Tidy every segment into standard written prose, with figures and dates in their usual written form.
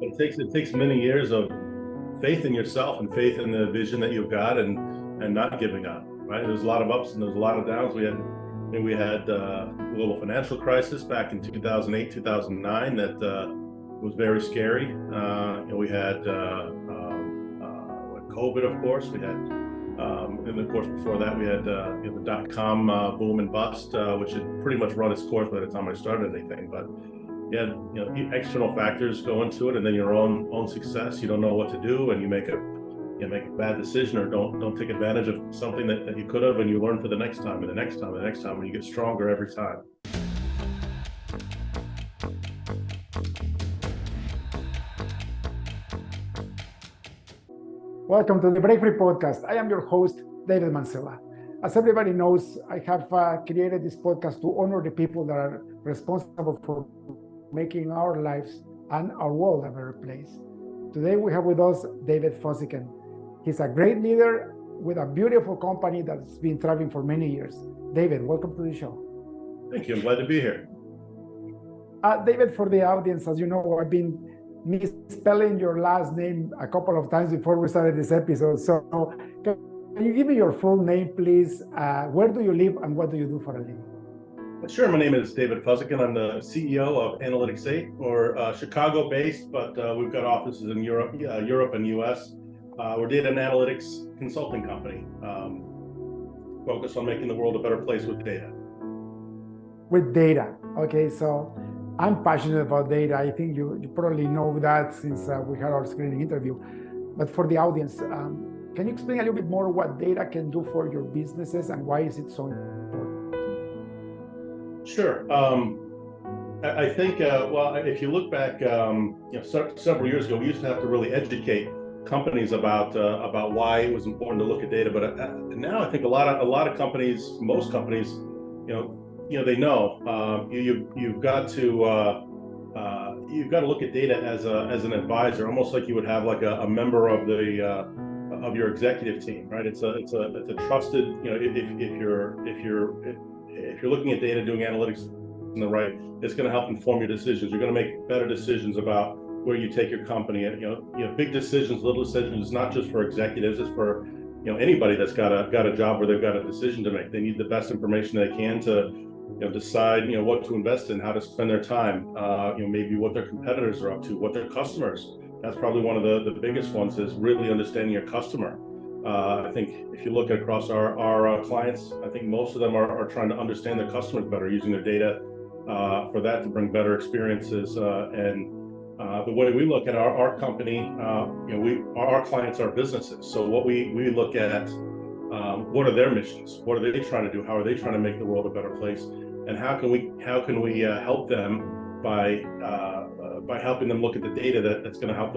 it takes many years of faith in yourself and faith in the vision that you've got, and not giving up. Right? There's a lot of ups and there's a lot of downs. We had a global financial crisis back in 2008, 2009 that was very scary. We had COVID, of course. We had, and of course before that we had the dot-com boom and bust, which had pretty much run its course by the time I started anything. But yeah, external factors go into it, and then your own success. You don't know what to do, and you make a bad decision, or don't take advantage of something that you could have, and you learn for the next time and the next time and the next time, and you get stronger every time. Welcome to the Break Free Podcast. I am your host, David Mancilla. As everybody knows, I have created this podcast to honor the people that are responsible for making our lives and our world a better place. Today we have with us David Fussichen. He's a great leader with a beautiful company that's been thriving for many years. David, welcome to the show. Thank you. I'm glad to be here. David, for the audience, as you know, I've been misspelling your last name a couple of times before we started this episode. So can you give me your full name, please? Where do you live and what do you do for a living? Sure. My name is David Fussichen. I'm the CEO of Analytics 8. We're Chicago-based, but we've got offices in Europe and US. We're data and analytics consulting company, focused on making the world a better place with data. With data. Okay, so I'm passionate about data. I think you probably know that since we had our screening interview. But for the audience, can you explain a little bit more what data can do for your businesses and why is it so important? Sure. I think, well, if you look back, several years ago, we used to have to really educate companies about why it was important to look at data. But now I think a lot of companies, most companies, they know you've got to look at data as an advisor, almost like you would have like a member of of your executive team, right? It's a trusted, if you're looking at data, doing analytics in the right, it's going to help inform your decisions. You're going to make better decisions about where you take your company. And big decisions, little decisions. It's not just for executives. It's for anybody that's got a job where they've got a decision to make. They need the best information they can to decide what to invest in, how to spend their time, maybe what their competitors are up to, what their customers. That's probably one of the biggest ones, is really understanding your customer. I think if you look across our clients, I think most of them are trying to understand their customers better, using their data for that to bring better experiences. The way we look at our company, our clients are businesses. So what we look at, what are their missions? What are they trying to do? How are they trying to make the world a better place? And how can we help them by helping them look at the data that's going to help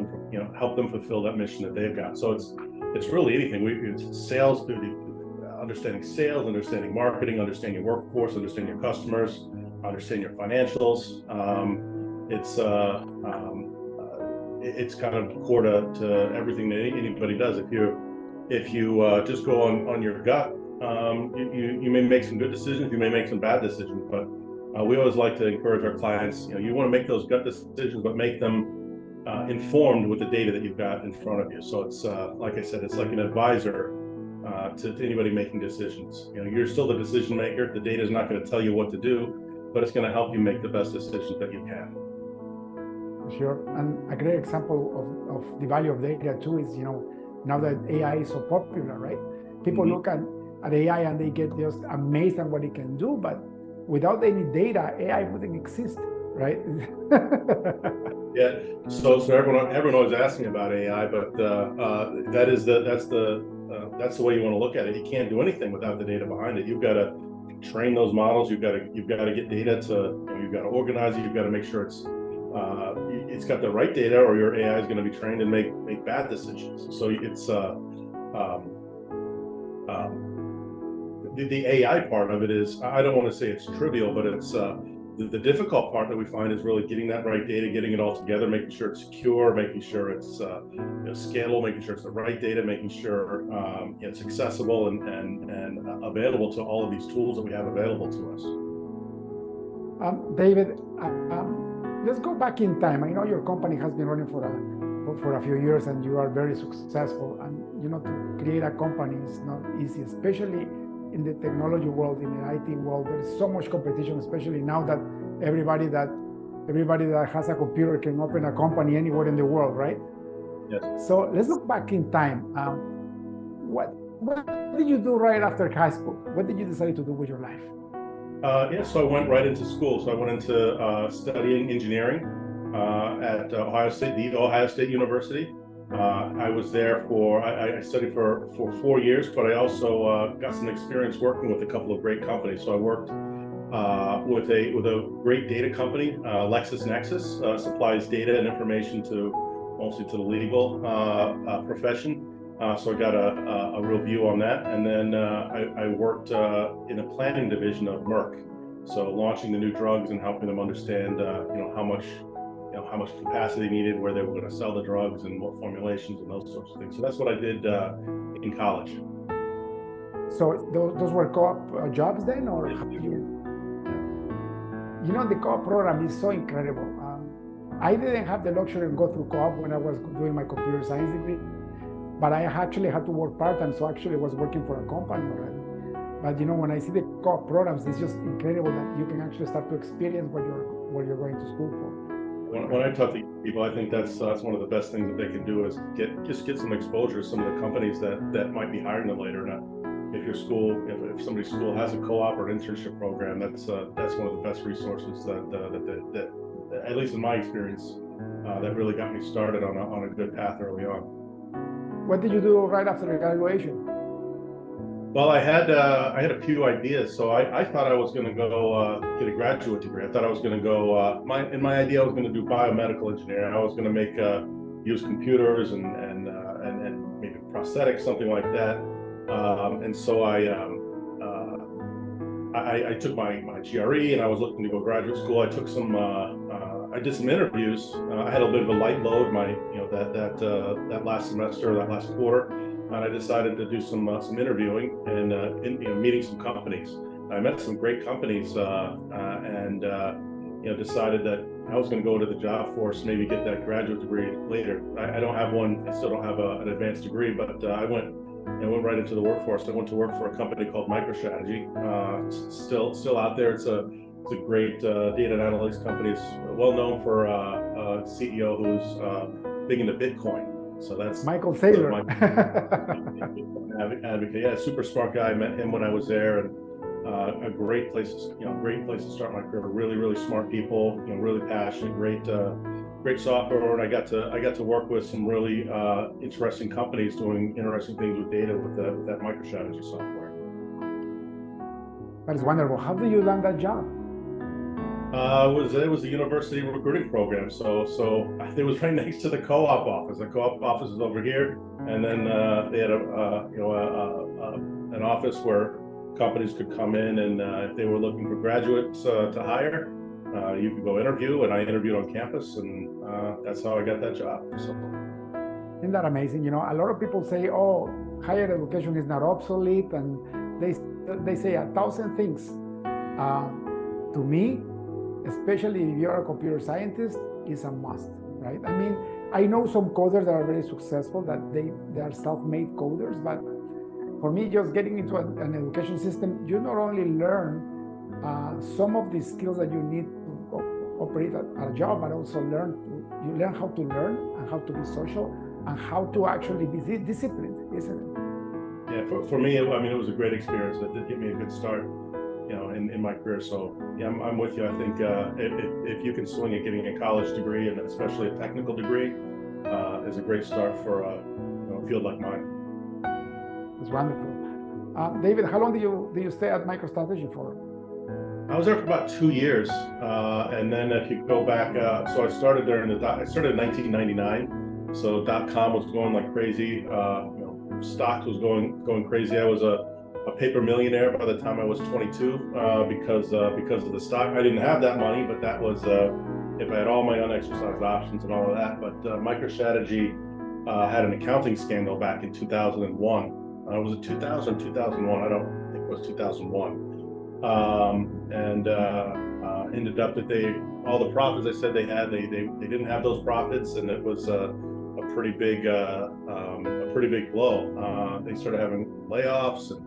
them fulfill that mission that they've got. So it's really anything. It's sales, understanding marketing, understanding your workforce, understanding your customers, understanding your financials. It's kind of core to everything that anybody does. If you just go on your gut, you may make some good decisions, you may make some bad decisions, but we always like to encourage our clients, you want to make those gut decisions, but make them informed with the data that you've got in front of you. So it's like I said, it's like an advisor to anybody making decisions. You're still the decision maker. The data is not going to tell you what to do, but it's going to help you make the best decisions that you can. Sure. And a great example of the value of data too is, now that AI is so popular, right? People look at AI and they get just amazed at what it can do, but without any data, AI wouldn't exist, right? Yeah. So everyone always asking about AI, but that's the way you want to look at it. You can't do anything without the data behind it. You've got to train those models. You've got to get data you've got to organize it. You've got to make sure it's got the right data, or your AI is going to be trained and make bad decisions. So it's the AI part of it is, I don't want to say it's trivial, but it's the difficult part that we find is really getting that right data, getting it all together, making sure it's secure, making sure it's scalable, making sure it's the right data, making sure it's accessible and available to all of these tools that we have available to us. David, let's go back in time. I know your company has been running for a few years, and you are very successful. And to create a company is not easy, especially in the technology world, in the IT world. There is so much competition, especially now that everybody that has a computer can open a company anywhere in the world, right? Yes. So let's look back in time. What did you do right after high school? What did you decide to do with your life? So I went right into school. So I went into studying engineering at Ohio State, the Ohio State University. I was there I studied for 4 years, but I also got some experience working with a couple of great companies. So I worked with a great data company, LexisNexis, supplies data and information mostly to the legal profession. So I got a real view on that. And then I worked in a planning division of Merck. So launching the new drugs and helping them understand, how much capacity needed, where they were going to sell the drugs and what formulations and those sorts of things. So that's what I did in college. So those were co-op jobs then, or how you? The co-op program is so incredible. I didn't have the luxury to go through co-op when I was doing my computer science degree, but I actually had to work part-time, so actually I was working for a company already. But when I see the co-op programs, it's just incredible that you can actually start to experience what you're going to school for. When I talk to people, I think that's one of the best things that they can do is get some exposure to some of the companies that might be hiring them later. Now, if somebody's school has a co-op or an internship program, that's one of the best resources that at least in my experience, that really got me started on a good path early on. What did you do right after graduation? Well, I had a few ideas. So I thought I was going to go get a graduate degree. I thought I was going to go. My idea, I was going to do biomedical engineering. I was going to use computers and maybe prosthetics, something like that. And so I took my GRE, and I was looking to go graduate school. I took I did some interviews. I had a bit of a light load that last semester, that last quarter, and I decided to do some interviewing and meeting some companies. I met some great companies and decided that I was going to go to the job force, maybe get that graduate degree later. I don't have one. I still don't have an advanced degree, but I went right into the workforce. I went to work for a company called MicroStrategy. Still out there. It's a great data and analytics company. It's well known for a CEO who's big into Bitcoin. So that's Michael Saylor. Advocate. Yeah, super smart guy. I met him when I was there, and a great place to start my career. Really, really smart people. Really passionate. Great software, and I got to work with some really interesting companies doing interesting things with data with that MicroStrategy software. That is wonderful. How did you land that job? It was a university recruiting program, so it was right next to the co-op office. The co-op office is over here, and then they had an office where companies could come in, and if they were looking for graduates to hire, you could go interview, and I interviewed on campus, and that's how I got that job. So. Isn't that amazing? A lot of people say, "Oh, higher education is not obsolete," and they say 1,000 things. To me, especially if you're a computer scientist, is a must, right? I mean, I know some coders that are very successful, that they are self-made coders, but for me, just getting into an education system, you not only learn some of the skills that you need to operate at a job, but also you learn how to learn and how to be social and how to actually be disciplined, isn't it? Yeah, for me, it was a great experience. It did give me a good start, in my career. So yeah, I'm with you. I think if you can swing at getting a college degree, and especially a technical degree, is a great start for a field like mine. It's wonderful. David, how long do you stay at MicroStrategy for? I was there for about 2 years, and then if you go back, so I started there I started in 1999. So .com was going like crazy. Stocks was going crazy. I was a paper millionaire by the time I was 22 because of the stock. I didn't have that money, but that was if I had all my unexercised options and all of that. But MicroStrategy had an accounting scandal back in 2001. Was it 2000, 2001? I don't think it was 2001. and ended up that all the profits they said they had, they didn't have those profits, and it was a pretty big blow. They started having layoffs and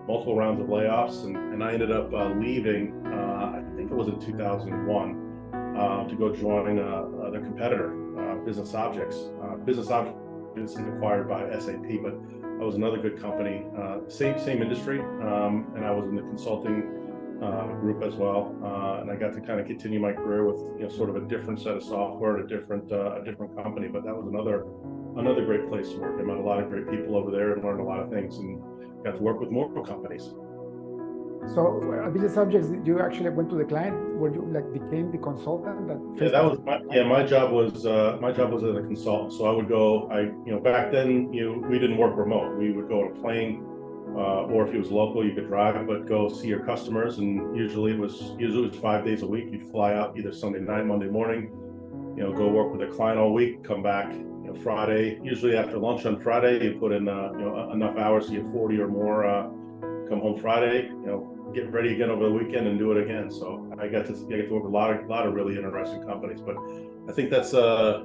multiple rounds of layoffs, and I ended up leaving. I think it was in 2001 to go join their competitor, Business Objects. Business Objects is acquired by SAP, but I was another good company, same industry, and I was in the consulting group as well, and I got to kind of continue my career with sort of a different set of software at a different company. But that was another great place to work. I met a lot of great people over there and learned a lot of things, and got to work with more companies. So Business Subjects, you actually went to the client where you became the consultant? That was my job was as a consultant. So I would go, back then we didn't work remote. We would go on a plane, or if it was local, you could drive, but go see your customers. And usually it was 5 days a week. You'd fly out either Sunday night, Monday morning, go work with a client all week, come back, Friday, usually after lunch on Friday, you put in, enough hours, so you have 40 or more, come home Friday, get ready again over the weekend and do it again. So I get to work with a lot of really interesting companies. But I think that's a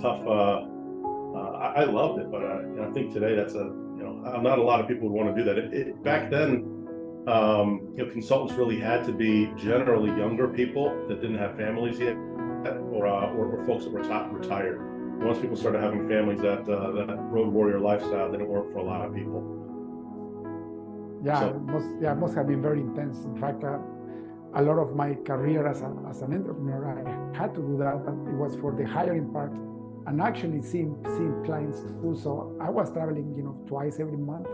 tough. I loved it, but I think today not a lot of people would want to do that. Back then, consultants really had to be generally younger people that didn't have families yet, or folks that were retired. Once people started having families, that road warrior lifestyle didn't work for a lot of people. Yeah, it must have been very intense. In fact, a lot of my career as an entrepreneur, I had to do that, but it was for the hiring part and actually seeing clients too. So I was traveling, twice every month,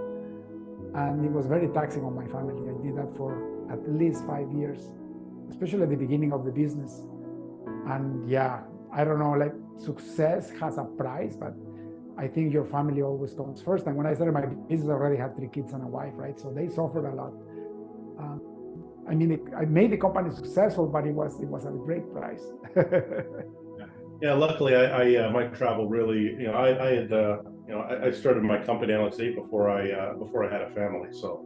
and it was very taxing on my family. I did that for at least 5 years, especially at the beginning of the business. And yeah, I don't know, success has a price, but I think your family always comes first. And when I started my business, I already had 3 kids and a wife, right? So they suffered a lot. I made the company successful, but it was at a great price. Yeah, luckily, my travel really, I started my company Alex 8 before I had a family. So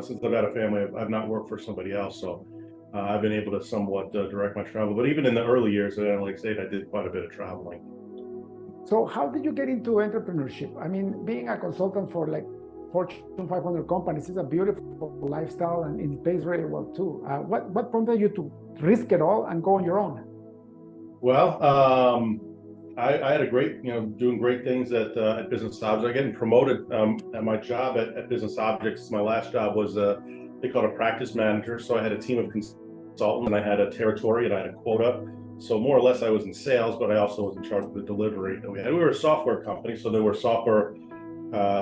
since I've had a family, I've not worked for somebody else. So I've been able to somewhat direct my travel. But even in the early years at Alex 8, I did quite a bit of traveling. So how did you get into entrepreneurship? Being a consultant for Fortune 500 companies is a beautiful lifestyle, and it pays really well too. What prompted you to risk it all and go on your own? Well, I had a great, doing great things at Business Objects. Getting promoted at my job at Business Objects. My last job was they called a practice manager. So I had a team of consultants, and I had a territory, and I had a quota. So more or less, I was in sales, but I also was in charge of the delivery that we had. We were a software company, so there were software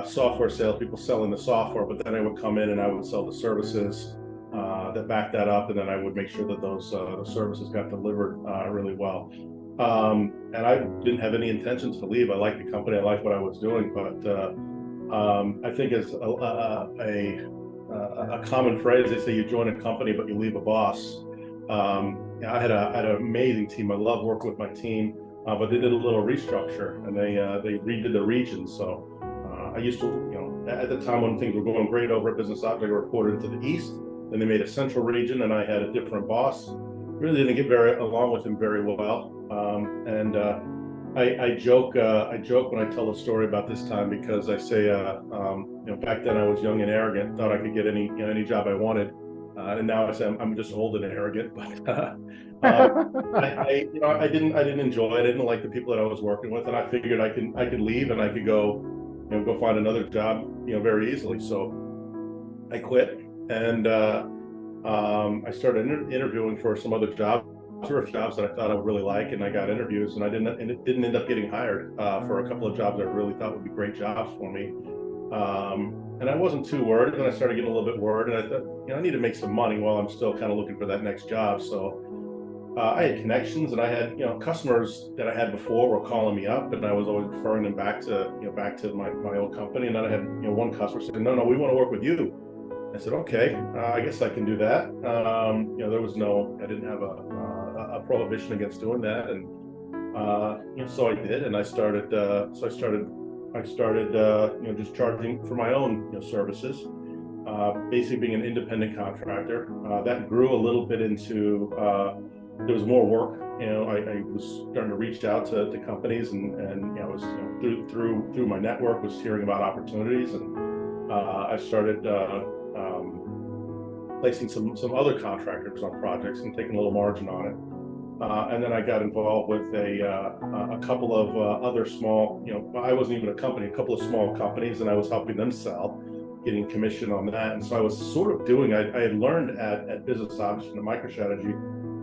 salespeople selling the software. But then I would come in and I would sell the services that backed that up, and then I would make sure that those services got delivered really well. And I didn't have any intentions to leave. I liked the company. I liked what I was doing, but I think it's a common phrase. They say you join a company, but you leave a boss. I had an amazing team. I love working with my team, but they did a little restructure, and they redid the regions. So I used to, at the time when things were going great over at Business Objects, I reported to the east. Then they made a central region, and I had a different boss. Really didn't get along with him very well. I joke when I tell a story about this time, because I say, back then I was young and arrogant, thought I could get any job I wanted. And now I say I'm just old and arrogant, but I didn't enjoy it. I didn't like the people that I was working with, and I figured I could leave and I could go find another job, very easily. So I quit, and I started interviewing for some other jobs. There were jobs that I thought I would really like, and I got interviews, and it didn't end up getting hired for a couple of jobs I really thought would be great jobs for me. And I wasn't too worried, and I started getting a little bit worried, and I thought, I need to make some money while I'm still kind of looking for that next job. So I had connections, and I had, customers that I had before were calling me up, and I was always referring them back to my old company. And then I had, one customer said, no, we want to work with you. I said, okay, I guess I can do that. I didn't have a prohibition against doing that. And, so I did, and I started just charging for my own, services. basically being an independent contractor. That grew a little bit into, there was more work. I was starting to reach out to companies, and I was through my network was hearing about opportunities, and I started placing some other contractors on projects and taking a little margin on it. And then I got involved with a couple of other small, I wasn't even a company, a couple of small companies, and I was helping them sell, getting commission on that. And so I was sort of doing, I had learned at Business Option and MicroStrategy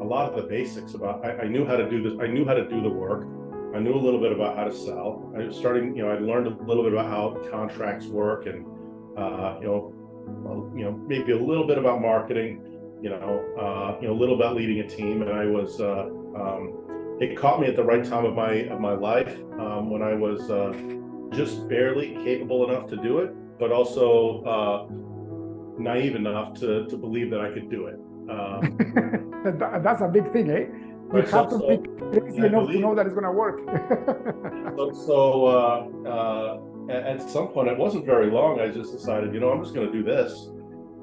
a lot of the basics about, I knew how to do this, I knew how to do the work. I knew a little bit about how to sell. I was starting, I learned a little bit about how contracts work, and maybe a little bit about marketing, a little about leading a team. And I was, it caught me at the right time of my life, when I was just barely capable enough to do it, but also naive enough to believe that I could do it. That's a big thing, eh? You have to be crazy enough to know that it's going to work. At some point, it wasn't very long, I just decided, I'm just going to do this,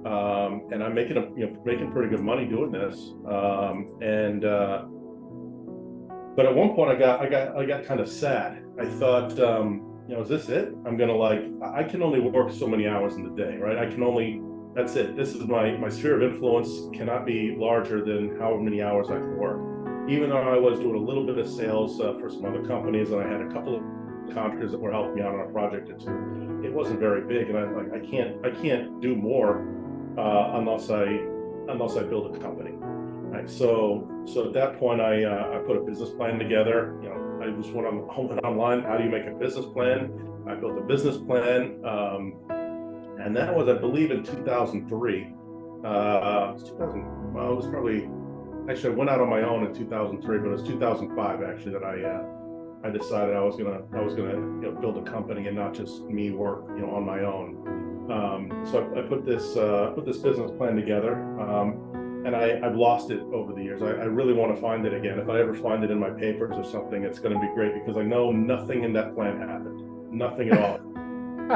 and I'm making pretty good money doing this. But at one point, I got kind of sad. I thought, is this it? I can only work so many hours in the day, right? That's it. This is my sphere of influence cannot be larger than how many hours I can work. Even though I was doing a little bit of sales for some other companies, and I had a couple of contractors that were helping me out on a project or two, it wasn't very big, and I can't do more unless I build a company. Right. So at that point, I put a business plan together. I just went online. How do you make a business plan? I built a business plan. And that was, I believe, in 2003. It was probably, actually, I went out on my own in 2003, but it was 2005 actually that I decided I was gonna build a company and not just me work on my own. So I put this business plan together, and I've lost it over the years. I really want to find it again. If I ever find it in my papers or something, it's going to be great, because I know nothing in that plan happened, nothing at all. I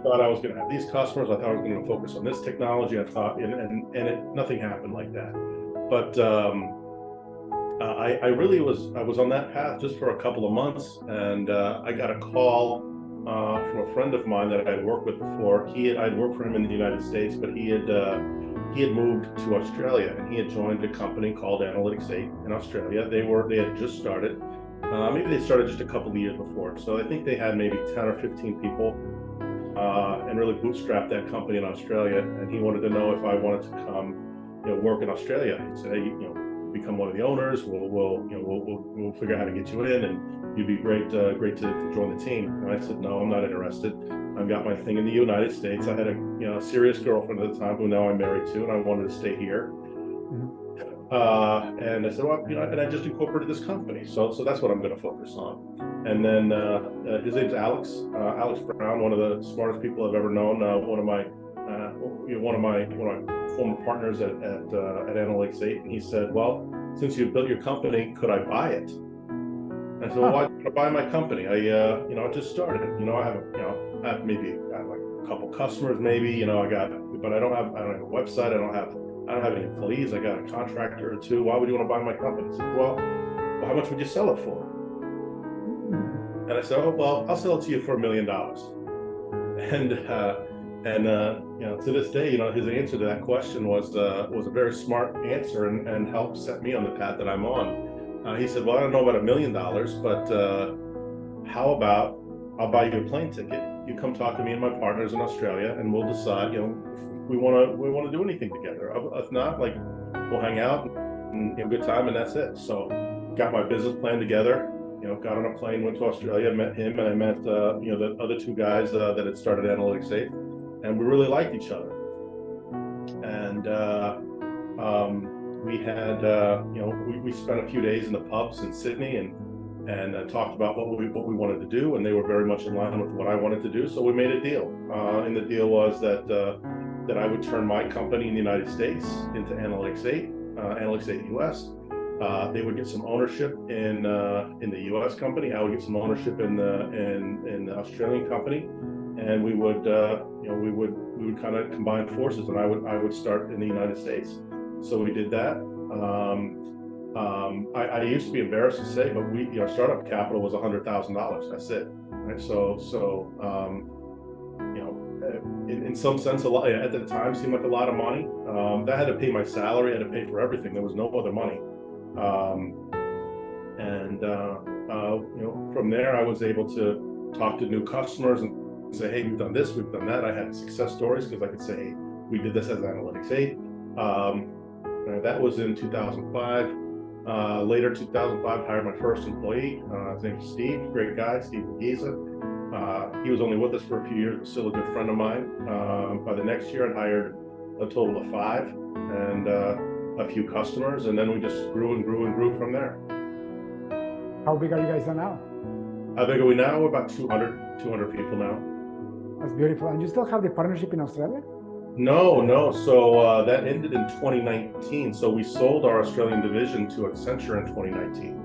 thought I was going to have these customers. I thought I was going to focus on this technology. I thought, nothing happened like that. But I was on that path just for a couple of months, and I got a call from a friend of mine that I had worked with before. I'd worked for him in the United States, but he had moved to Australia, and he had joined a company called Analytics 8 in Australia. They had just started. Maybe they started just a couple of years before. So I think they had maybe 10 or 15 people, and really bootstrapped that company in Australia. And he wanted to know if I wanted to come, work in Australia. He said, hey, become one of the owners. We'll figure out how to get you in, and you'd be great to join the team. And I said, no, I'm not interested. I've got my thing in the United States. I had a serious girlfriend at the time who now I'm married to, and I wanted to stay here. Mm-hmm. And I said, well, and I just incorporated this company, so that's what I'm going to focus on. And then his name's Alex Brown, one of the smartest people I've ever known. One of my former partners at Analytics 8, and he said, well, since you built your company, could I buy it? And I said, well, why should I buy my company? I just started. I have maybe like a couple customers, maybe. But I don't have a website. I don't have any employees. I got a contractor or two. Why would you want to buy my company? He said, well, how much would you sell it for? And I said, oh, well, I'll sell it to you for $1 million. And to this day, his answer to that question was a very smart answer, and helped set me on the path that I'm on. He said, well, I don't know about $1 million, but how about I'll buy you a plane ticket. You come talk to me and my partners in Australia, and we'll decide, if we want to do anything together. If not, we'll hang out and have a good time, and that's it. So got my business plan together, got on a plane, went to Australia, met him, and I met the other two guys that had started Analytics 8, and we really liked each other. And we had we spent a few days in the pubs in Sydney, and talked about what we wanted to do, and they were very much in line with what I wanted to do. So we made a deal, and the deal was that I would turn my company in the United States into Analytics 8, Analytics 8 US. They would get some ownership in the US company. I would get some ownership in the Australian company, and we would kind of combine forces, and I would start in the United States. So we did that. I used to be embarrassed to say, but startup capital was $100,000. That's it, right? In some sense, a lot at the time seemed like a lot of money. That had to pay my salary, I had to pay for everything. There was no other money, from there I was able to talk to new customers and say, hey, we've done this, we've done that. I had success stories because I could say, hey, we did this as Analytics 8. That was in 2005. Later 2005, hired my first employee. His name is Steve, great guy, Steve Giza. He was only with us for a few years, but still a good friend of mine. By the next year, I hired a total of 5 and a few customers, and then we just grew and grew and grew from there. How big are you guys now? How big are we now? We're about 200 people now. That's beautiful. And you still have the partnership in Australia? No. So that ended in 2019. So we sold our Australian division to Accenture in 2019.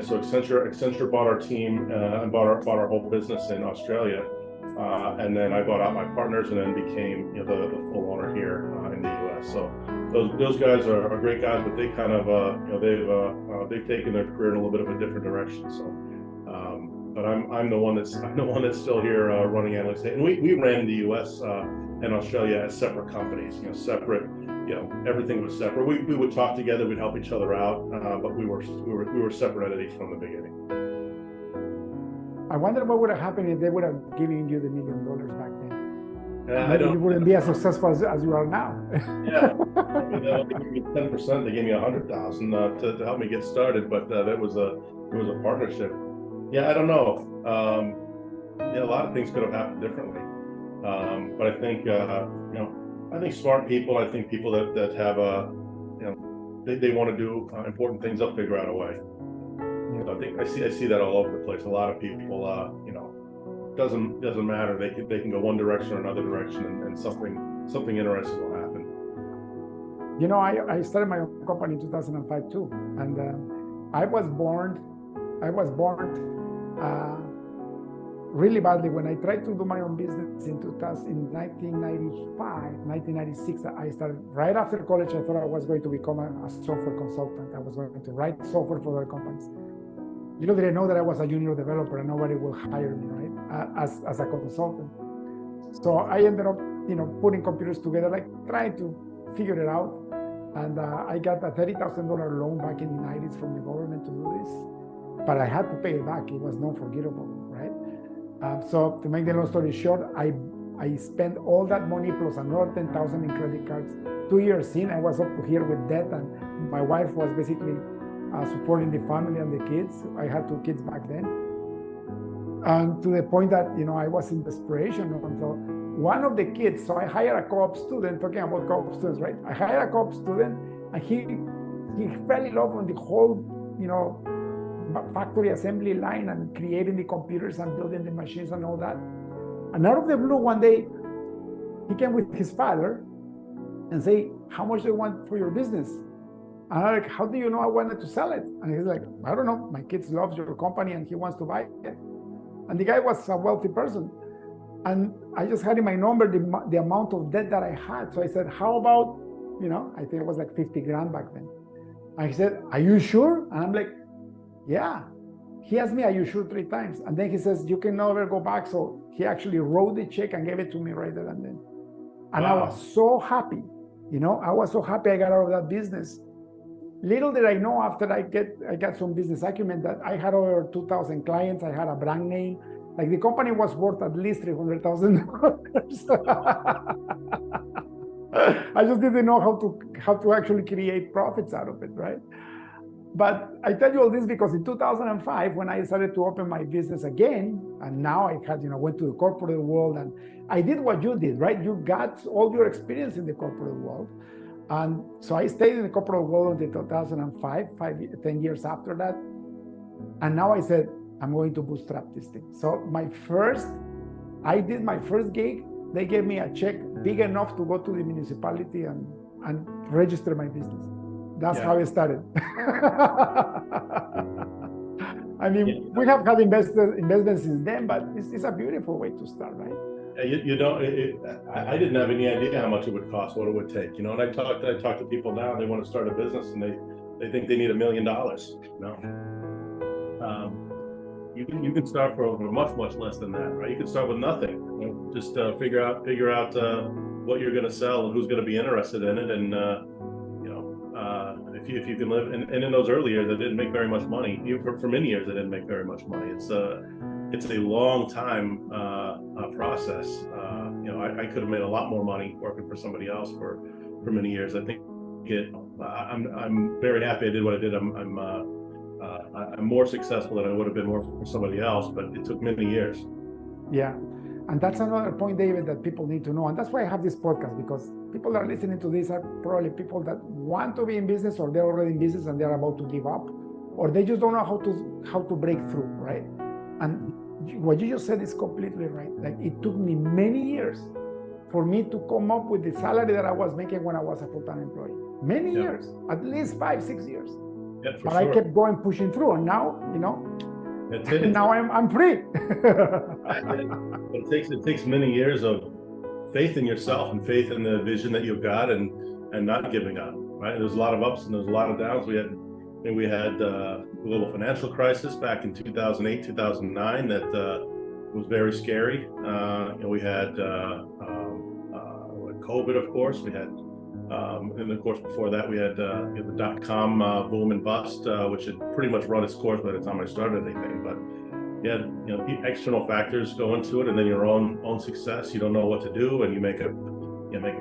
So Accenture bought our team and bought our whole business in Australia, and then I bought out my partners and then became the full owner here in the U.S. So those guys are great guys, but they kind of they've taken their career in a little bit of a different direction. So. But I'm the one that's still here running Analytics 8, and we ran the U.S. And Australia as separate companies, separate. Everything was separate. We would talk together, we'd help each other out, but we were separate entities from the beginning. I wonder what would have happened if they would have given you the $1 million back then. You wouldn't be as successful as you are now. Yeah, they gave me 10%. They gave me $100,000 to help me get started, but it was a partnership. Yeah, I don't know. A lot of things could have happened differently, but I think smart people. I think people that have they want to do important things. They'll figure out a way. Yeah. So I see that all over the place. A lot of people, doesn't matter. They can go one direction or another direction, and something interesting will happen. I started my own company in 2005 too, and I was born really badly when I tried to do my own business in 1996. I started right after college. I thought I was going to become a software consultant. I was going to write software for other companies. Little did I know that I was a junior developer and nobody will hire me, right, as a consultant. So I ended up, putting computers together, like trying to figure it out. And I got a $30,000 loan back in the 90s from the government to do this. But I had to pay it back. It was non-forgivable, right? So to make the long story short, I spent all that money plus another $10,000 in credit cards. 2 years in, I was up to here with debt, and my wife was basically supporting the family and the kids. I had 2 kids back then. And to the point that, I was in desperation until one of the kids, so I hired a co-op student, talking about co-op students, right? I hired a co-op student, and he fell in love with the whole, factory assembly line and creating the computers and building the machines and all that. And out of the blue, one day, he came with his father and say, how much do you want for your business? And I'm like, how do you know I wanted to sell it? And he's like, I don't know. My kids loves your company and he wants to buy it. And the guy was a wealthy person. And I just had in my number the amount of debt that I had. So I said, how about, I think it was like 50 grand back then. And he said, are you sure? And I'm like, yeah. He asked me, are you sure 3 times? And then he says, you can never go back. So he actually wrote the check and gave it to me right there and then. And wow. I was so happy. I was so happy I got out of that business. Little did I know after I got some business acumen that I had over 2,000 clients. I had a brand name. Like the company was worth at least $300,000. I just didn't know how to actually create profits out of it, right? But I tell you all this because in 2005, when I started to open my business again, and now I had, went to the corporate world, and I did what you did, right? You got all your experience in the corporate world. And so I stayed in the corporate world until 2005, 10 years after that. And now I said, I'm going to bootstrap this thing. So I did my first gig. They gave me a check big enough to go to the municipality and register my business. That's how it started. I mean, we have had investments since then, but it's a beautiful way to start, right? You don't. I didn't have any idea how much it would cost, what it would take. And I talk to people now, and they want to start a business, and they think they need $1 million. You can start for much less than that, right? You can start with nothing. Just figure out what you're going to sell and who's going to be interested in it, and if you can live. And in those early years, I didn't make very much money. For many years, I didn't make very much money. It's a long time process. I could have made a lot more money working for somebody else for many years. I think I'm very happy I did what I did. I'm more successful than I would have been working for somebody else, but it took many years. Yeah. And that's another point, David, that people need to know. And that's why I have this podcast, because people that are listening to this are probably people that want to be in business, or they're already in business and they're about to give up, or they just don't know how to break through, right? And what you just said is completely right. Like, it took me many years for me to come up with the salary that I was making when I was a full-time employee. Many years, at least 5-6 years. Yeah, but sure. I kept going, pushing through, and now, That's it. now I'm free. It takes many years of faith in yourself and faith in the vision that you've got, and not giving up. Right? There's a lot of ups and there's a lot of downs. We had a global financial crisis back in 2008, 2009 that was very scary. We had COVID, of course. We had, and of course before that we had the dot-com boom and bust, which had pretty much run its course by the time I started anything. But external factors go into it, and then your own success. You don't know what to do, and you make a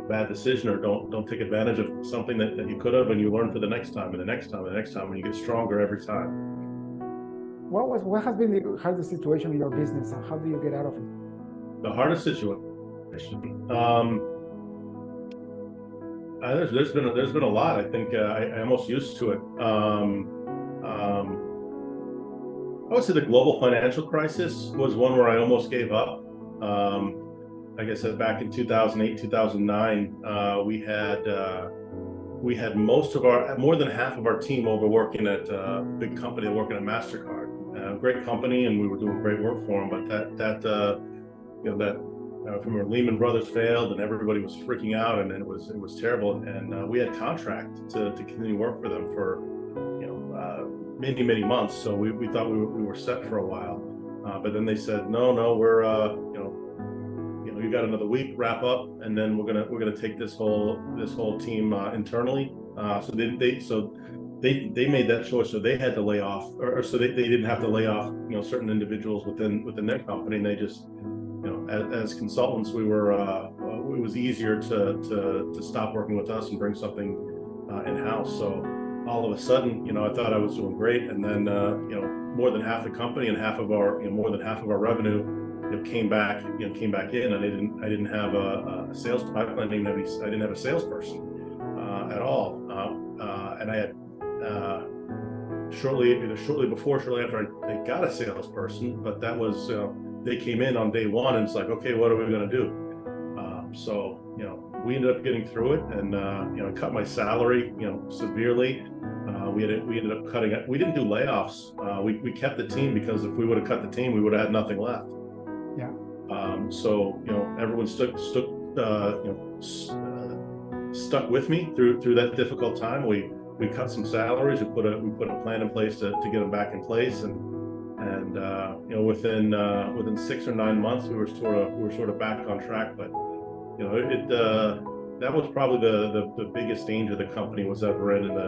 bad decision, or don't take advantage of something that you could have, and you learn for the next time and the next time and the next time, and you get stronger every time. What has been the hardest situation in your business, and how do you get out of it? The hardest situation. There's been a lot. I think I'm almost used to it. I would say the global financial crisis was one where I almost gave up. Like I said, back in 2008, 2009, we had more than half of our team over working at a big company, working at MasterCard. Great company, and we were doing great work for them. But from where Lehman Brothers failed, and everybody was freaking out, and it was terrible. And we had contract to continue work for them for many months. So we thought we were set for a while. But then they said, no, we're you got another week, wrap up, and then we're gonna take this whole team internally. So they made that choice. So they had to lay off, or so they didn't have to lay off certain individuals within their company. And they just as consultants, we were it was easier to stop working with us and bring something in-house. So all of a sudden, I thought I was doing great, and then more than half the company and more than half of our revenue came back in, and I didn't have a sales pipeline. I didn't have a salesperson at all, and I had shortly after I got a salesperson, but that was they came in on day one, and it's like, okay, what are we going to do? So we ended up getting through it, and cut my salary severely. We ended up cutting it. We didn't do layoffs. We kept the team, because if we would have cut the team, we would have had nothing left. Yeah. So everyone stuck with me through that difficult time. We cut some salaries. We put a plan in place to get them back in place, and within 6 or 9 months we were sort of back on track. But that was probably the biggest danger the company was ever in, and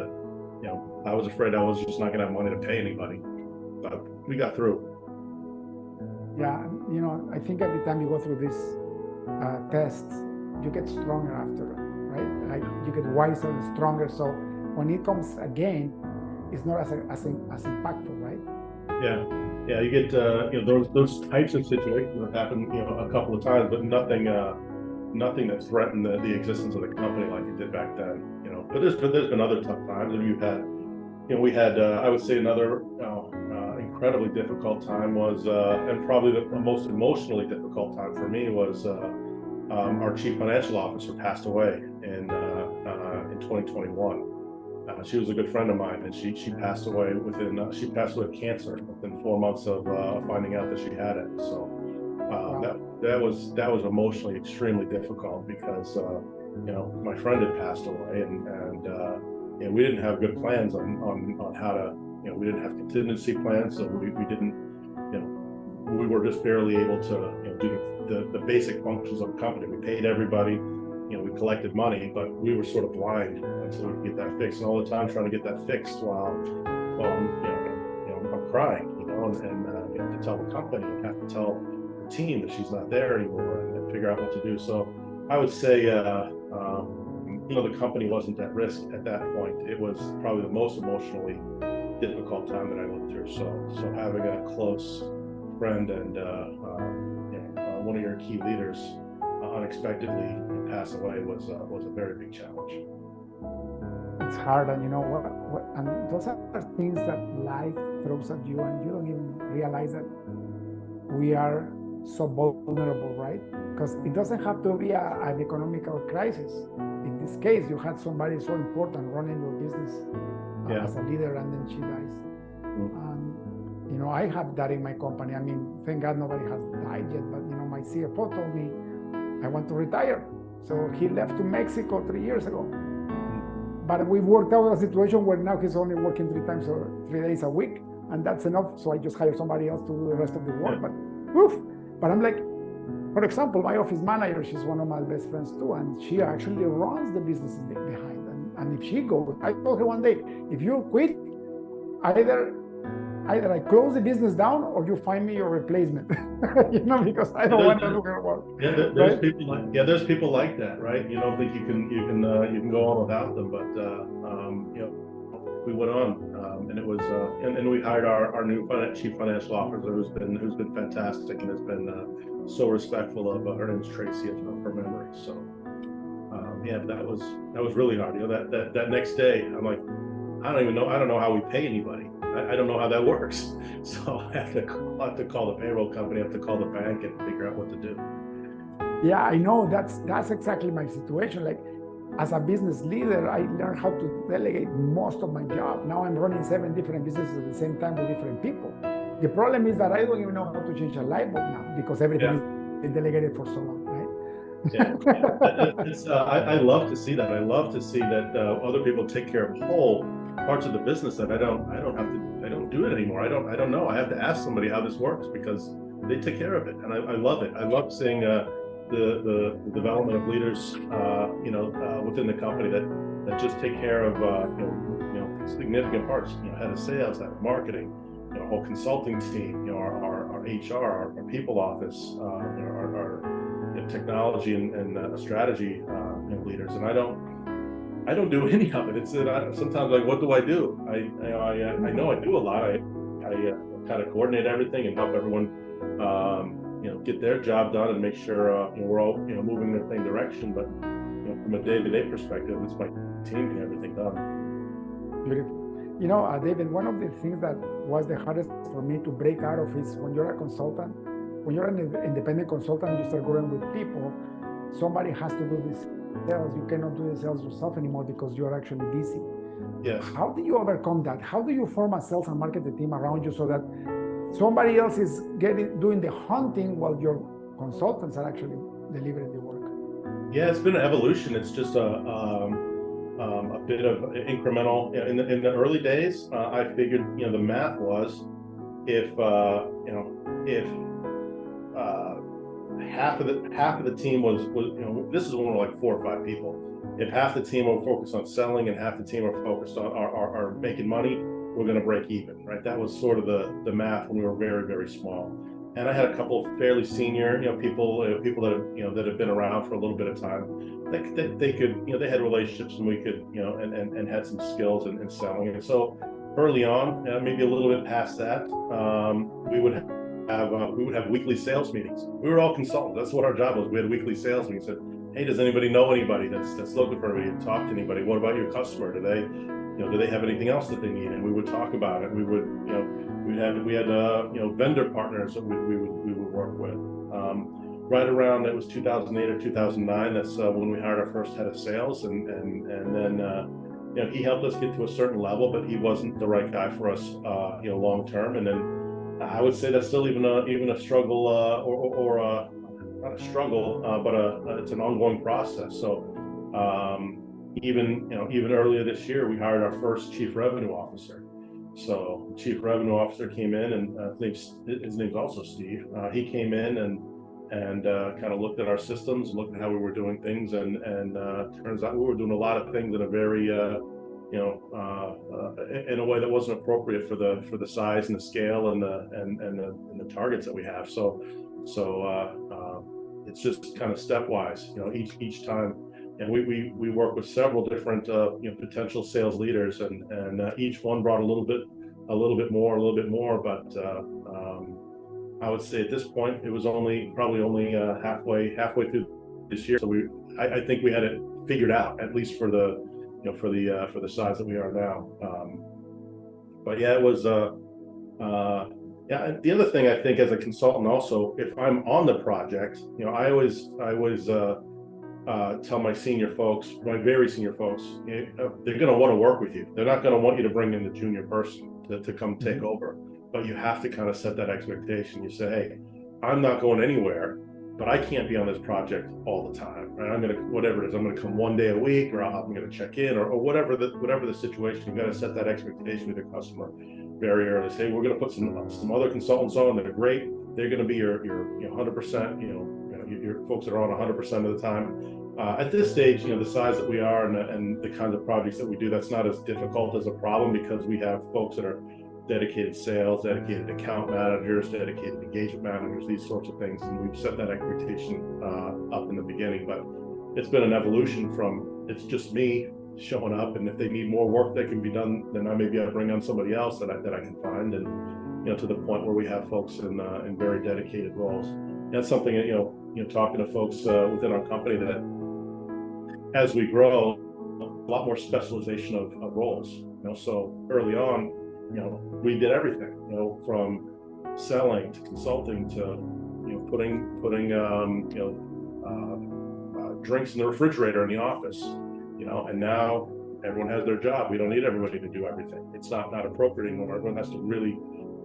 I was afraid I was just not going to have money to pay anybody, but we got through. Yeah, I think every time you go through these tests, you get stronger after, right? Like, you get wiser and stronger. So when it comes again, it's not as impactful, right? Yeah, you get those types of situations have happened a couple of times, but nothing that threatened the existence of the company like it did back then. But there's been other tough times, and we had I would say another incredibly difficult time was, and probably the most emotionally difficult time for me was our chief financial officer passed away in 2021. She was a good friend of mine, and she passed away she passed away of cancer within 4 months of finding out that she had it. So Wow. that was emotionally extremely difficult because my friend had passed away, and we didn't have good plans on how to, we didn't have contingency plans, so we didn't, we were just barely able to do the basic functions of the company. We paid everybody, we collected money, but we were sort of blind until we could get that fixed. And all the time trying to get that fixed while I'm crying, and you have to tell the company and have to tell the team that she's not there anymore and figure out what to do. So I would say, the company wasn't at risk at that point. It was probably the most emotionally difficult time that I went through. So having a close friend and one of your key leaders unexpectedly pass away was a very big challenge. It's hard, and you know what, and those are things that life throws at you, and you don't even realize that we are so vulnerable, right? Because it doesn't have to be an economical crisis. In this case, you had somebody so important running your business as a leader, and then she dies. And I have that in my company. I mean, thank God nobody has died yet, but my CFO told me I want to retire. So he left to Mexico 3 years ago. But we worked out a situation where now he's only working 3 days a week, and that's enough. So I just hire somebody else to do the rest of the work. But I'm like, for example, my office manager, she's one of my best friends too, and she actually runs the business behind. And if she goes, I told her one day, if you quit, either I close the business down or you find me your replacement, because I don't want to do her work. There's people like that, right? You don't think you can go on without them, but we went on, and it was, and we hired our new chief financial officer, who's been fantastic and has been so respectful of her name's Tracy of her memory. So that was really hard. That next day, I'm like, I don't know how we pay anybody. I don't know how that works. So I have to call the payroll company, I have to call the bank and figure out what to do. Yeah, I know that's exactly my situation. Like, as a business leader, I learned how to delegate most of my job. Now I'm running 7 different businesses at the same time with different people. The problem is that I don't even know how to change a light bulb now because everything is been delegated for so long, right? I love to see that. I love to see that other people take care of whole parts of the business that I don't do it anymore. I don't know. I have to ask somebody how this works because they take care of it, and I love it. I love seeing the development of leaders, within the company that just take care of significant parts. Head of sales, head of marketing, whole consulting team, our HR, our people office, our technology and strategy leaders, and I don't do any of it. It's sometimes like, what do I do? I know I do a lot. I kind of coordinate everything and help everyone get their job done and make sure we're all moving in the same direction. But from a day-to-day perspective, it's my team getting everything done. Beautiful. David, one of the things that was the hardest for me to break out of is when you're a consultant, when you're an independent consultant, you start growing with people, somebody has to do this sales. You cannot do the sales yourself anymore because you're actually busy. Yes. How do you overcome that? How do you form a sales and marketing team around you so that somebody else is doing the hunting while your consultants are actually delivering the work? Yeah, it's been an evolution. It's just a bit of incremental. In the early days, I figured the math was if half of the team was this is when we're like 4 or 5 people. If half the team are focused on selling and half the team are focused on are making money, we're going to break even, right? That was sort of the math when we were very, very small. And I had a couple of fairly senior people that have been around for a little bit of time. They could they had relationships, and we could and had some skills in selling. And so early on, maybe a little bit past that, we would have weekly sales meetings. We were all consultants. That's what our job was. We had weekly sales meetings. Said, hey, does anybody know anybody that's looking for anybody? Talk to anybody. What about your customer? Do they have anything else that they need? And we would talk about it. We would we had vendor partners that we would work with. Right around, it was 2008 or 2009. That's when we hired our first head of sales, and then he helped us get to a certain level, but he wasn't the right guy for us, long term. And then I would say that's still even a struggle, or not a struggle, but it's an ongoing process. So even earlier this year, we hired our first chief revenue officer. So chief revenue officer came in, and his name's also Steve. He came in and kind of looked at our systems, looked at how we were doing things, and turns out we were doing a lot of things in a very in a way that wasn't appropriate for the size and the scale and the targets that we have. So it's just kind of stepwise, each time. And we work with several different potential sales leaders, and each one brought a little bit more. But I would say at this point it was probably only halfway through this year. So I think we had it figured out, at least for the for the size that we are now. But yeah, it was yeah. The other thing I think as a consultant also, if I'm on the project, I always tell my senior folks, my very senior folks, they're going to want to work with you. They're not going to want you to bring in the junior person to come take over, but you have to kind of set that expectation. You say, hey, I'm not going anywhere, but I can't be on this project all the time. Right? I'm going to, whatever it is, I'm going to come one day a week, or I'm going to check in, or whatever the situation. You've got to set that expectation with your customer very early. Say, we're going to put some other consultants on that are great. They're going to be your 100%, your folks that are on 100% of the time. At this stage, the size that we are and the kinds of projects that we do, that's not as difficult as a problem, because we have folks that are dedicated sales, dedicated account managers, dedicated engagement managers, these sorts of things. And we've set that expectation up in the beginning, but it's been an evolution from, it's just me showing up, and if they need more work that can be done, then maybe I bring on somebody else that I can find, and to the point where we have folks in very dedicated roles. That's something that, talking to folks within our company, that as we grow, a lot more specialization of roles. So early on, we did everything. From selling to consulting to putting drinks in the refrigerator in the office. And now everyone has their job. We don't need everybody to do everything. It's not appropriate anymore. Everyone has to really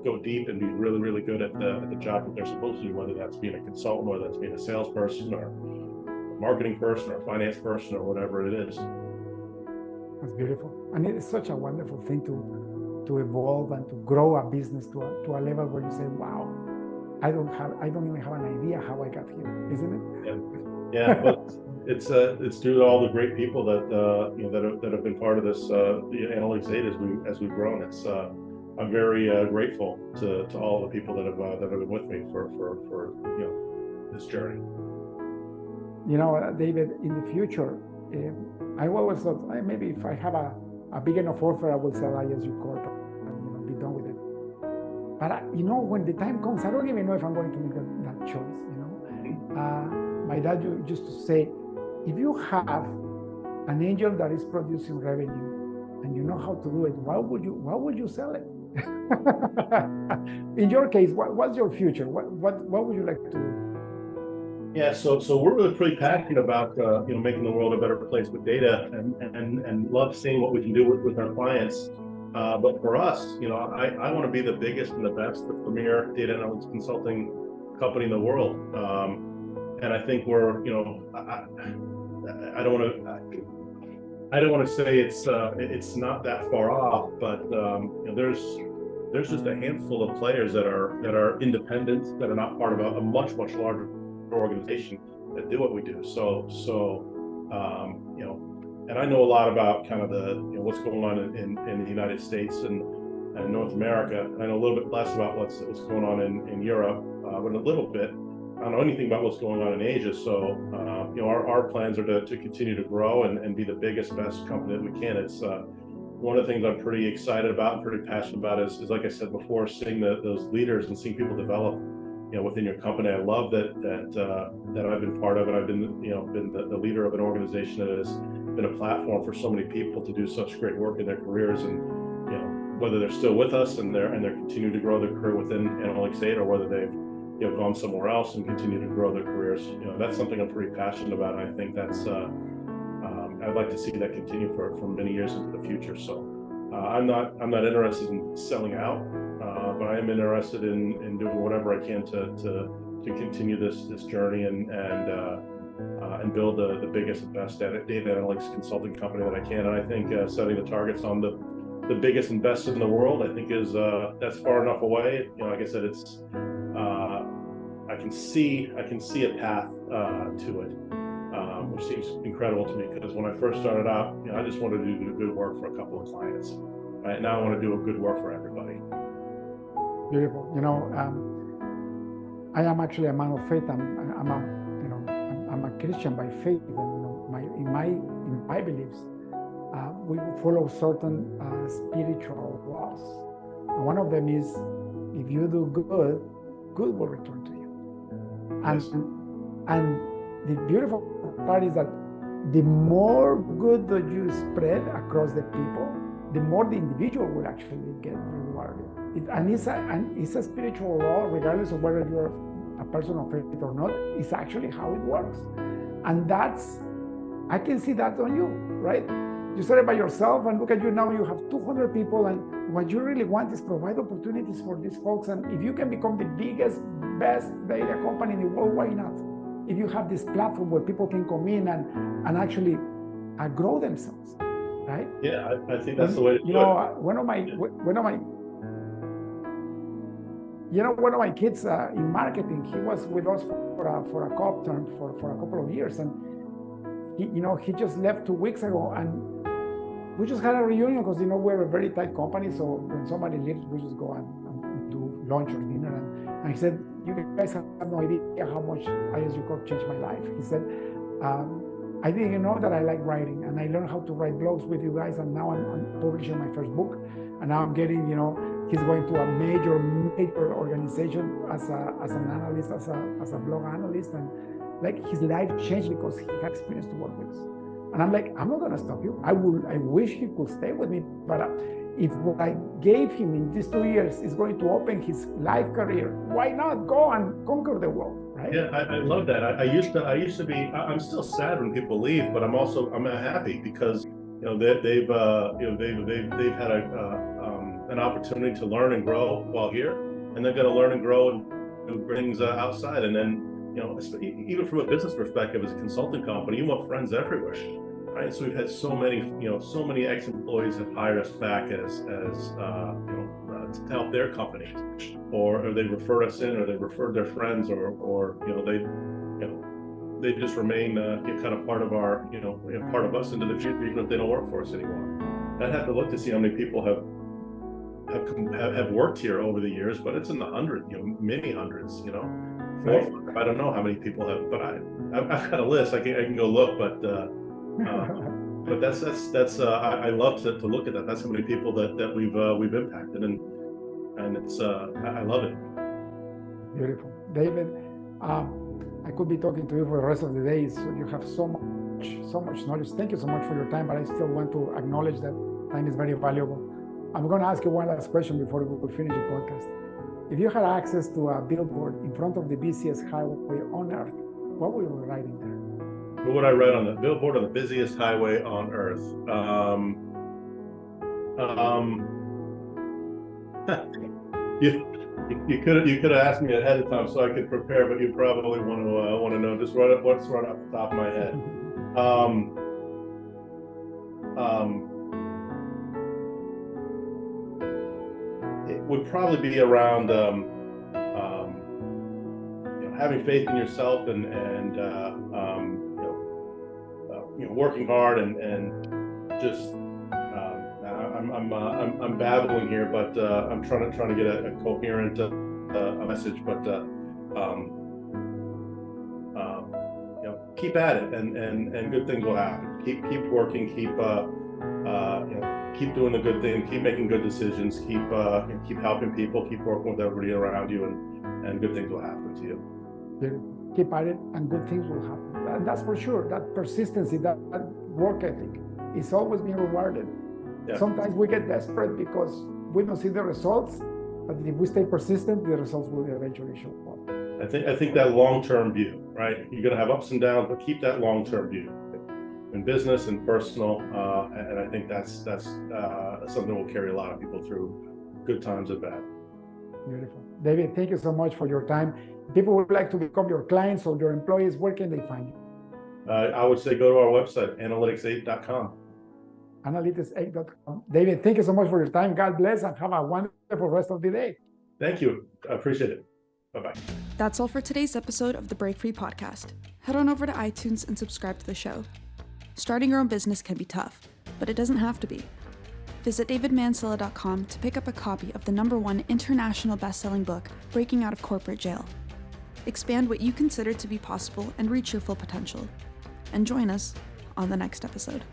go deep and be really, really good at the job that they're supposed to do, whether that's being a consultant, whether that's being a salesperson, or a marketing person, or a finance person, or whatever it is. That's beautiful. And it's such a wonderful thing to evolve and to grow a business to a level where you say, wow, I don't even have an idea how I got here, isn't it? Yeah. But it's due to all the great people that that have been part of this the Analytics 8 as we've grown. It's I'm very grateful to all the people that have been with me for this journey. David, in the future, I always thought, maybe if I have a big enough offer, I will sell ISU Corp and be done with it. But when the time comes, I don't even know if I'm going to make that choice. My dad used to say, if you have an angel that is producing revenue and you know how to do it, why would you sell it? In your case, what's your future? What would you like to do? Yeah, so we're really pretty passionate about making the world a better place with data, and love seeing what we can do with our clients. But for us, I want to be the biggest and the best, the premier data analytics consulting company in the world. And I think we're, I don't want to say it's not that far off, but there's just a handful of players that are independent, that are not part of a much larger organization that do what we do. So and I know a lot about kind of the what's going on in the United States and North America. I know a little bit less about what's going on in Europe, but a little bit. I don't know anything about what's going on in Asia. So our plans are to continue to grow and be the biggest, best company that we can. It's one of the things I'm pretty excited about and pretty passionate about is like I said before, seeing those leaders and seeing people develop within your company. I love that I've been part of it. I've been the leader of an organization that has been a platform for so many people to do such great work in their careers, and whether they're still with us and they're continuing to grow their career within Analytics 8, or whether they've gone somewhere else and continue to grow their careers. That's something I'm pretty passionate about. And I think that's I'd like to see that continue for many years into the future. So I'm not interested in selling out, but I am interested in doing whatever I can to continue this journey and build the biggest and best data analytics consulting company that I can. And I think setting the targets on the biggest and best in the world, I think is that's far enough away. Like I said, it's I can see a path to it, which seems incredible to me, because when I first started out, I just wanted to do good work for a couple of clients. Right now, I want to do a good work for everybody. Beautiful. I am actually a man of faith. I'm a Christian by faith, and in my beliefs, we follow certain spiritual laws. And one of them is, if you do good, good will return to you. Yes. And the beautiful part is that the more good that you spread across the people, the more the individual will actually get rewarded. It's a spiritual law, regardless of whether you're a person of faith or not. It's actually how it works. And I can see that on you, right? You started by yourself, and look at you now, you have 200 people, and what you really want is provide opportunities for these folks. And if you can become the biggest, best data company in the world, why not? If you have this platform where people can come in and actually grow themselves, right? Yeah, I think that's the way to do it. One of my kids in marketing, he was with us for a co-op term for a couple of years, and he just left 2 weeks ago, and we just had a reunion because we're a very tight company. So when somebody leaves, we just go and do lunch or dinner. And he said, "You guys have no idea how much ISU Corp changed my life." He said, "I didn't know that I like writing, and I learned how to write blogs with you guys, and now I'm publishing my first book, and now I'm getting he's going to a major organization as an analyst, as a blog analyst, and like his life changed because he had experience to work with us." And I'm like, I'm not going to stop you. I wish he could stay with me, but if what I gave him in these 2 years is going to open his life career, why not go and conquer the world, right? Yeah, I love that. I used to be. I'm still sad when people leave, but I'm happy because they've had an opportunity to learn and grow while here, and they're going to learn and grow and things outside. And then even from a business perspective, as a consulting company, you want friends everywhere, right? So we've had so many ex-employees have hired us back as to help their companies, or they refer us in, or they referred their friends, or they just remain kind of part of our part of us into the future, even if they don't work for us anymore. I'd have to look to see how many people have worked here over the years, but it's in the hundreds, many hundreds, I don't know how many people have, but I've got a list. I can go look, but that's I love to look at that. That's how many people that we've impacted, and it's I love it. Beautiful, David. I could be talking to you for the rest of the day. So you have so much knowledge. Thank you so much for your time, but I still want to acknowledge that time is very valuable. I'm going to ask you one last question before we finish the podcast. If you had access to a billboard in front of the busiest highway on earth, what would you write in there? What would I write on the billboard on the busiest highway on earth? You could have asked me ahead of time so I could prepare, but you probably want to know just what's right off the top of my head. It would probably be around having faith in yourself and working hard and just I'm babbling here, but I'm trying to get a coherent message. But keep at it, and good things will happen. Keep working. Keep doing the good thing. Keep making good decisions. Keep helping people. Keep working with everybody around you, and good things will happen to you. Keep at it, and good things will happen. And that's for sure. That persistency, that work ethic, is always being rewarded. Yeah. Sometimes we get desperate because we don't see the results, but if we stay persistent, the results will eventually show up. I think that long-term view, right? You're going to have ups and downs, but keep that long-term view. in business and personal, and I think that's something will carry a lot of people through good times and bad. Beautiful. David, thank you so much for your time. People would like to become your clients or your employees. Where can they find you? I would say go to our website, analytics8.com. Analytics8.com. David, thank you so much for your time. God bless and have a wonderful rest of the day. Thank you. I appreciate it. Bye-bye. That's all for today's episode of the Break Free Podcast. Head on over to iTunes and subscribe to the show. Starting your own business can be tough, but it doesn't have to be. Visit davidmansilla.com to pick up a copy of the #1 international best-selling book, Breaking Out of Corporate Jail. Expand what you consider to be possible and reach your full potential. And join us on the next episode.